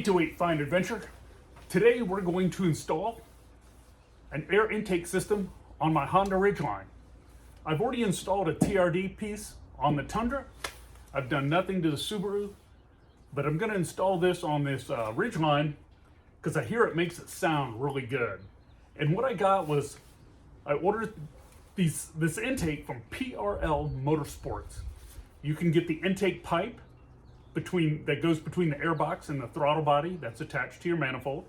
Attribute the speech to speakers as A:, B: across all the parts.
A: 828 Fine Adventure. Today we're going to install an air intake system on my Honda Ridgeline. I've already installed a TRD piece on the Tundra. I've done nothing to the Subaru, but I'm going to install this on this Ridgeline because I hear it makes it sound really good. And what I got was, I ordered this intake from PRL Motorsports. You can get the intake pipe that goes between the airbox and the throttle body that's attached to your manifold,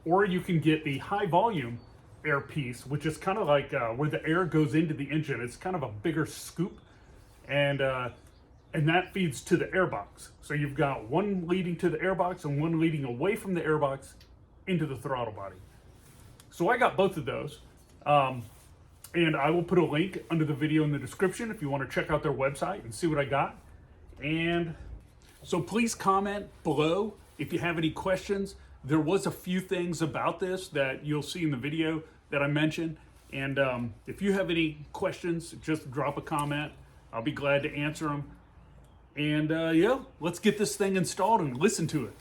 A: or you can get the high volume air piece, which is kind of like where the air goes into the engine. It's kind of a bigger scoop, and that feeds to the airbox. So you've got one leading to the airbox and one leading away from the airbox into the throttle body. So I got both of those, and I will put a link under the video in the description if you want to check out their website and see what I got. And so please comment below if you have any questions. There was a few things about this that you'll see in the video that I mentioned. And if you have any questions, just drop a comment. I'll be glad to answer them. And yeah, let's get this thing installed and listen to it.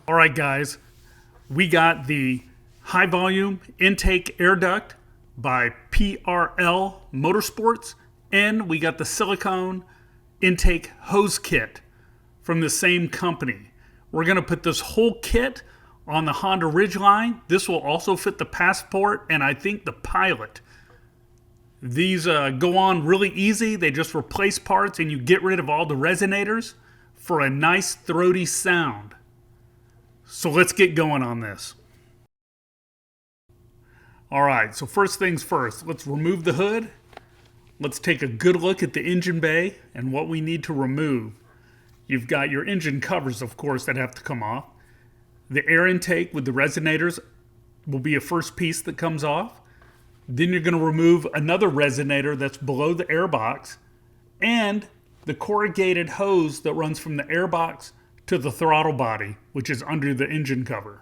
A: All right, guys, we got the high volume intake air duct by PRL Motorsports, and we got the silicone intake hose kit from the same company. We're going to put this whole kit on the Honda Ridgeline. This will also fit the Passport and I think the Pilot. These go on really easy. They just replace parts and you get rid of all the resonators for a nice throaty sound. So let's get going on this. All right, so first things first, let's remove the hood. Let's take a good look at the engine bay and what we need to remove. You've got your engine covers, of course, that have to come off. The air intake with the resonators will be a first piece that comes off. Then you're going to remove another resonator that's below the airbox and the corrugated hose that runs from the airbox to the throttle body, which is under the engine cover.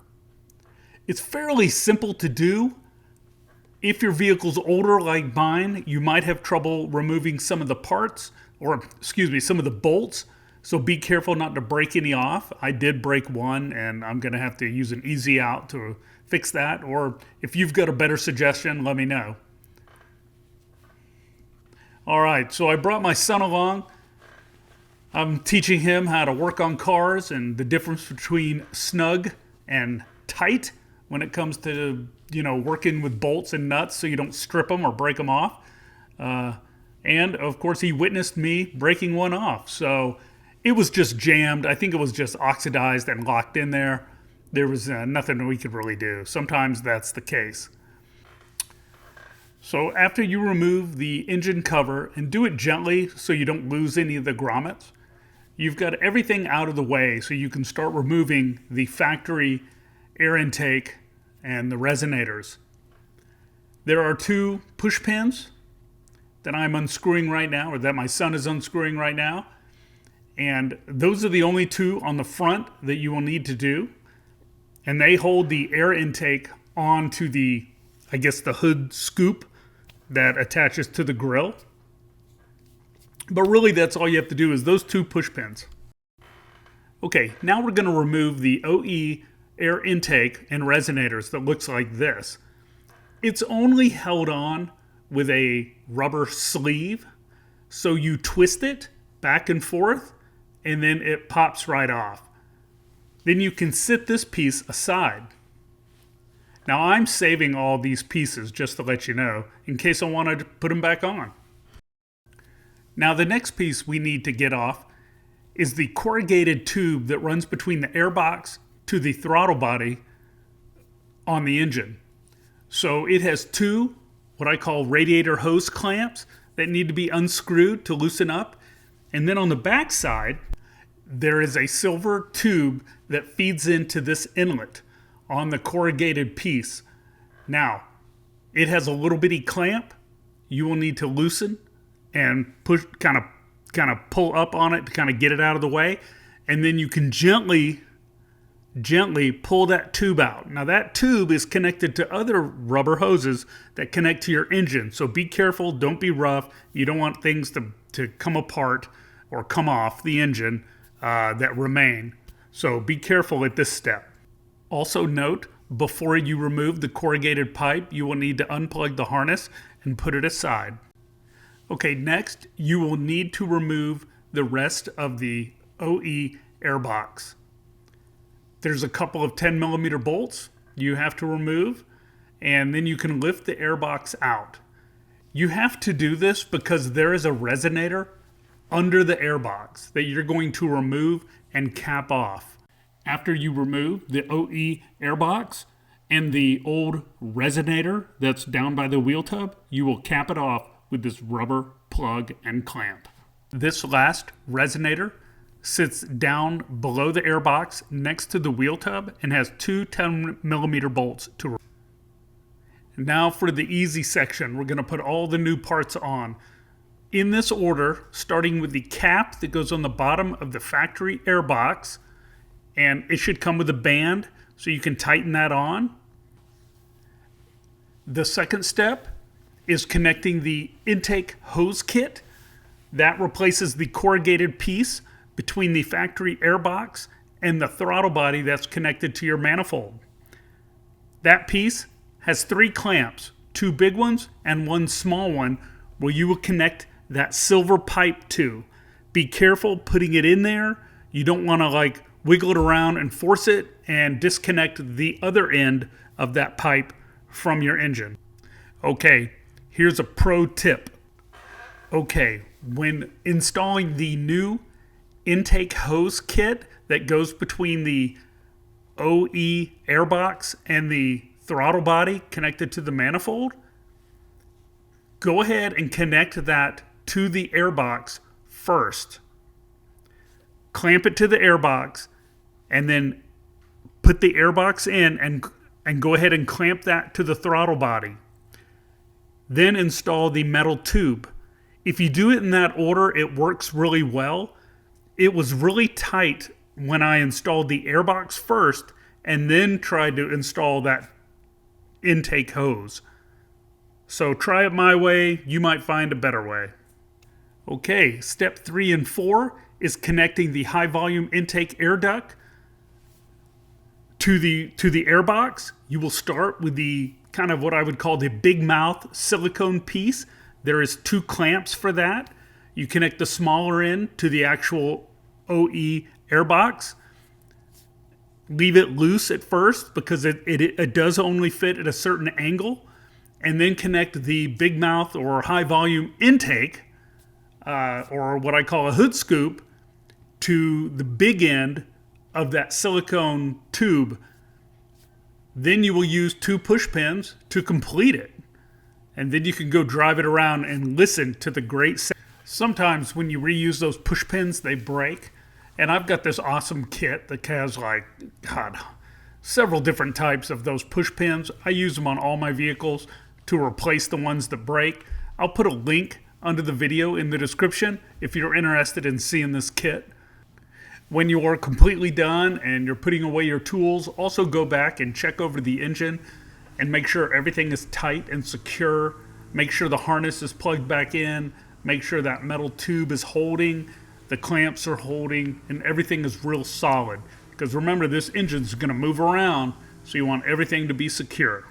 A: It's fairly simple to do. If your vehicle's older like mine, you might have trouble removing some of the parts, or excuse me, some of the bolts. So be careful not to break any off. I did break one, and I'm going to have to use an easy out to fix that. Or if you've got a better suggestion, let me know. All right, so I brought my son along. I'm teaching him how to work on cars and the difference between snug and tight when it comes to, working with bolts and nuts so you don't strip them or break them off. And, of course, he witnessed me breaking one off. So it was just jammed. I think it was just oxidized and locked in there. There was nothing we could really do. Sometimes that's the case. So after you remove the engine cover, and do it gently so you don't lose any of the grommets, you've got everything out of the way so you can start removing the factory air intake and the resonators. There are two push pins that I'm unscrewing right now, or that my son is unscrewing right now. And those are the only two on the front that you will need to do. And they hold the air intake onto the, the hood scoop that attaches to the grill. But really that's all you have to do is those two push pins. Okay, now we're going to remove the OE air intake and resonators that looks like this. It's only held on with a rubber sleeve. So you twist it back and forth, and then it pops right off. Then you can sit this piece aside. Now I'm saving all these pieces just to let you know, in case I want to put them back on. Now the next piece we need to get off is the corrugated tube that runs between the airbox to the throttle body on the engine. So it has two, what I call radiator hose clamps that need to be unscrewed to loosen up. And then on the back side, there is a silver tube that feeds into this inlet on the corrugated piece. Now, it has a little bitty clamp you will need to loosen and push, kind of pull up on it to kind of get it out of the way. And then you can gently pull that tube out. Now that tube is connected to other rubber hoses that connect to your engine. So be careful, don't be rough. You don't want things to come apart or come off the engine that remain. So be careful at this step. Also note, before you remove the corrugated pipe, you will need to unplug the harness and put it aside. Okay, next you will need to remove the rest of the OE airbox. There's a couple of 10mm bolts you have to remove, and then you can lift the airbox out. You have to do this because there is a resonator under the airbox that you're going to remove and cap off. After you remove the OE airbox and the old resonator that's down by the wheel tub, you will cap it off with this rubber plug and clamp. This last resonator sits down below the airbox next to the wheel tub and has two 10mm bolts to remove. Now for the easy section, we're going to put all the new parts on. In this order, starting with the cap that goes on the bottom of the factory airbox, and it should come with a band so you can tighten that on. The second step is connecting the intake hose kit. That replaces the corrugated piece between the factory airbox and the throttle body that's connected to your manifold. That piece has 3 clamps, 2 big ones and 1 small one, where you will connect that silver pipe to. Be careful putting it in there. You don't want to wiggle it around and force it and disconnect the other end of that pipe from your engine. Okay, here's a pro tip. Okay, when installing the new intake hose kit that goes between the OE airbox and the throttle body connected to the manifold, go ahead and connect that to the airbox first. Clamp it to the airbox and then put the airbox in and go ahead and clamp that to the throttle body. Then install the metal tube. If you do it in that order, it works really well. It was really tight when I installed the airbox first and then tried to install that intake hose. So try it my way, you might find a better way. Okay, step 3 and 4 is connecting the high volume intake air duct to the airbox. You will start with the kind of what I would call the big mouth silicone piece. There is 2 clamps for that. You connect the smaller end to the actual OE airbox. Leave it loose at first because it does only fit at a certain angle, and then connect the big mouth or high volume intake, or what I call a hood scoop, to the big end of that silicone tube. Then you will use 2 push pins to complete it, and then you can go drive it around and listen to the great sound. Sometimes when you reuse those push pins, they break. And I've got this awesome kit that has several different types of those push pins. I use them on all my vehicles to replace the ones that break. I'll put a link under the video in the description if you're interested in seeing this kit. When you are completely done and you're putting away your tools, also go back and check over the engine and make sure everything is tight and secure. Make sure the harness is plugged back in. Make sure that metal tube is holding, the clamps are holding, and everything is real solid. Because remember, this engine's going to move around, so you want everything to be secure.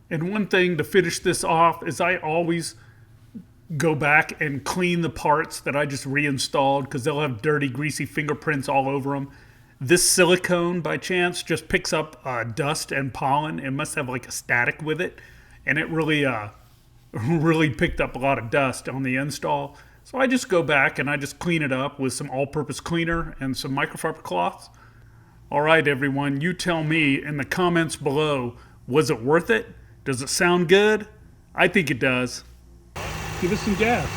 A: And one thing to finish this off is I always go back and clean the parts that I just reinstalled because they'll have dirty, greasy fingerprints all over them. This silicone, by chance, just picks up dust and pollen. It must have a static with it, and it really picked up a lot of dust on the install. So I just go back and I just clean it up with some all-purpose cleaner and some microfiber cloths. All right, everyone, you tell me in the comments below, was it worth it? Does it sound good? I think it does. Give us some gas.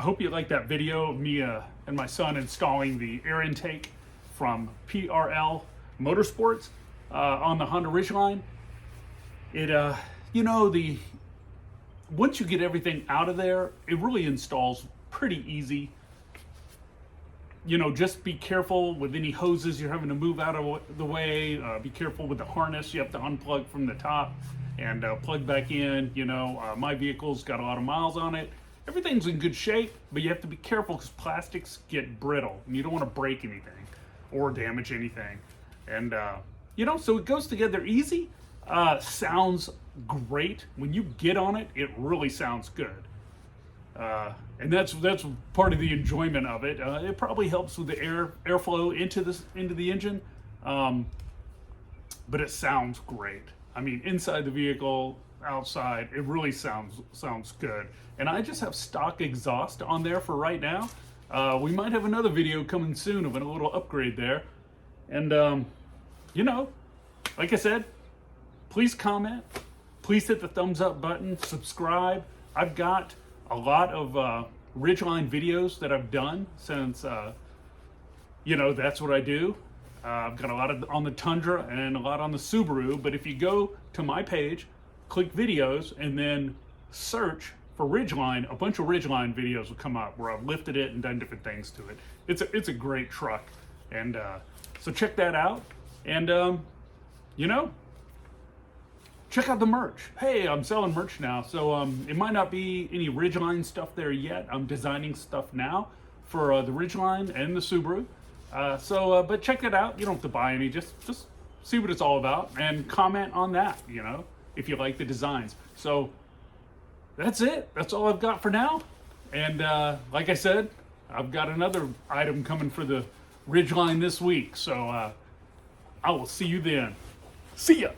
A: hope you liked that video of me and my son installing the air intake from PRL Motorsports on the Honda Ridgeline. It, once you get everything out of there, it really installs pretty easy. Just be careful with any hoses you're having to move out of the way. Be careful with the harness. You have to unplug from the top and plug back in. My vehicle's got a lot of miles on it. Everything's in good shape, but you have to be careful because plastics get brittle and you don't want to break anything or damage anything. And, so it goes together easy. Sounds great. When you get on it, it really sounds good. And that's part of the enjoyment of it. It probably helps with the airflow into the engine, but it sounds great. I mean, inside the vehicle, outside, it really sounds good. And I just have stock exhaust on there for right now. We might have another video coming soon of a little upgrade there. And like I said, please comment, please hit the thumbs up button, subscribe. I've got a lot of Ridgeline videos that I've done since, that's what I do. I've got a lot on the Tundra and a lot on the Subaru, but if you go to my page, click videos, and then search for Ridgeline, a bunch of Ridgeline videos will come up where I've lifted it and done different things to it. It's a great truck, and so check that out, and check out the merch. Hey, I'm selling merch now, so it might not be any Ridgeline stuff there yet. I'm designing stuff now for the Ridgeline and the Subaru. But check that out. You don't have to buy any. Just see what it's all about and comment on that. If you like the designs. So that's it. That's all I've got for now. And like I said, I've got another item coming for the Ridgeline this week. So I will see you then. See ya.